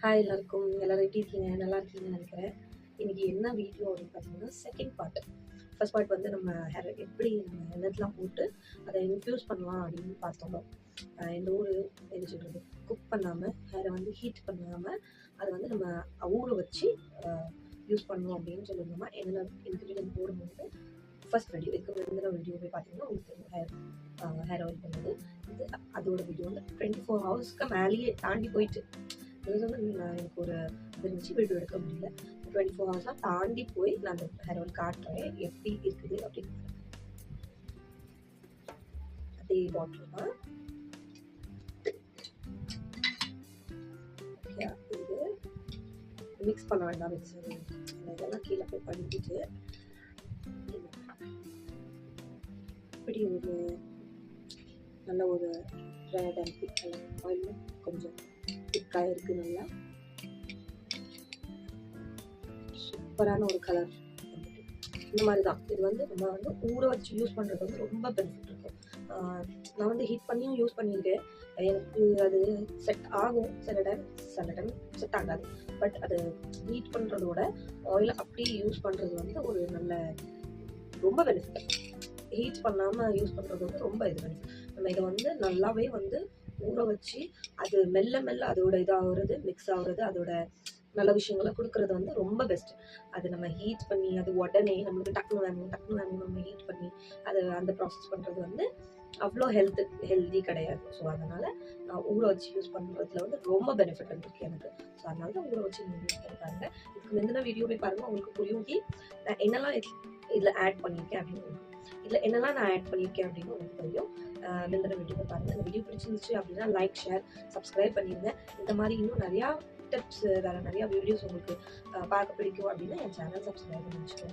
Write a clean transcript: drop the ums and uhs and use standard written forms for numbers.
Hi எல்லாருக்கும். எல்லாரும் எப்படி இருக்கீங்க? நல்லா இருக்கீங்கன்னு நினைக்கிறேன். இன்னைக்கு என்ன வீடியோ அப்படின்னு பார்த்தீங்கன்னா, செகண்ட் பார்ட். ஃபர்ஸ்ட் பார்ட் வந்து நம்ம ஹேர் எப்படி நம்ம எண்ணெய்லாம் போட்டு அதை இன்ஃப்யூஸ் பண்ணலாம் அப்படின்னு பார்த்தோம். எந்த ஒரு என்ன சொல்கிறது, குக் பண்ணாமல் ஹேரை வந்து ஹீட் பண்ணாமல் அதை வந்து நம்ம ஊற வச்சு யூஸ் பண்ணணும் அப்படின்னு சொல்லியிருந்தோமா. என்னென்ன இன்க்ரீடியன்ட் போடும்போது ஃபர்ஸ்ட் வீடியோ இதுக்கு முந்தின வீடியோ போய் பார்த்தீங்கன்னா உங்களுக்கு தெரியும். ஹேர் ஆயில் பண்ணது இது அதோட வீடியோ வந்து 24 ஹவர்ஸ்க்கு மேலேயே தாண்டி போயிட்டு இது வந்து எனக்கு ஒரு இருந்துச்சு, வீடியோ எடுக்க முடியல. 24 ஹவர்ஸ்லாம் தாண்டி போய் நான் அந்த ஹேர் ஆயில் காட்டுறேன் எப்படி இருக்குது அப்படின்னு. அதே பாட்டில் தான் இது மிக்ஸ் பண்ண வேண்டாம். மிக்சர் இதெல்லாம் கீழே போய் பண்ணிட்டு இப்படி ஒரு நல்ல ஒரு red and pink colour oil கொஞ்சம் திக்காக இருக்குது. நல்லா சூப்பரான ஒரு கலர். இந்த மாதிரி தான் இது வந்து நம்ம வந்து ஊற வச்சு யூஸ் பண்ணுறது வந்து ரொம்ப பெனிஃபிட் இருக்கும். நான் வந்து ஹீட் பண்ணியும் யூஸ் பண்ணியிருக்கேன். எனக்கு அது செட் ஆகும் சில டைம் செட் ஆகாது. பட் அது ஹீட் பண்ணுறதோட ஆயில் அப்படியே யூஸ் பண்ணுறது வந்து ஒரு நல்ல ரொம்ப பெனிஃபிட். ஹீட் பண்ணாமல் யூஸ் பண்ணுறது வந்து ரொம்ப இது பெனிஃபிட். நம்ம இதை வந்து நல்லாவே வந்து ஊற வச்சு அது மெல்ல மெல்ல அதோட இதாகிறது மிக்ஸ் ஆகுறது அதோட நல்ல விஷயங்களை கொடுக்கறது வந்து ரொம்ப பெஸ்ட். அது நம்ம ஹீட் பண்ணி அது உடனே நம்மளுக்கு டக்குனு வேணும் நம்ம ஹீட் பண்ணி அதை அந்த ப்ராசஸ் பண்ணுறது வந்து அவ்வளோ ஹெல்தி கிடையாது. ஸோ அதனால் நான் ஊற வச்சு யூஸ் பண்ணுறதுல வந்து ரொம்ப பெனிஃபிட் இருக்குது எனக்கு. ஸோ அதனால தான் ஊற வச்சு நீங்கள் யூஸ் பண்ணி பாருங்கள். இதுக்கு முந்தின வீடியோ போய் பாருங்கள், உங்களுக்கு புரியும் நான் என்னெல்லாம் இதில் ஆட் பண்ணியிருக்கேன் அப்படின்னு. இதில் என்னெல்லாம் நான் ஆட் பண்ணியிருக்கேன் அப்படின்னு உங்களுக்கு தெரியும். முந்தின வீடியோ போய் பாருங்கள். இந்த வீடியோ பிடிச்சிருந்துச்சு அப்படின்னா லைக், ஷேர், சப்ஸ்கிரைப் பண்ணிடுங்க. இந்த மாதிரி இன்னும் நிறையா டிப்ஸ், வேறு நிறையா வீடியோஸ் உங்களுக்கு பார்க்க பிடிக்கும் அப்படின்னா என் சேனல் சப்ஸ்கிரைப் பண்ணி வச்சுக்கோங்க.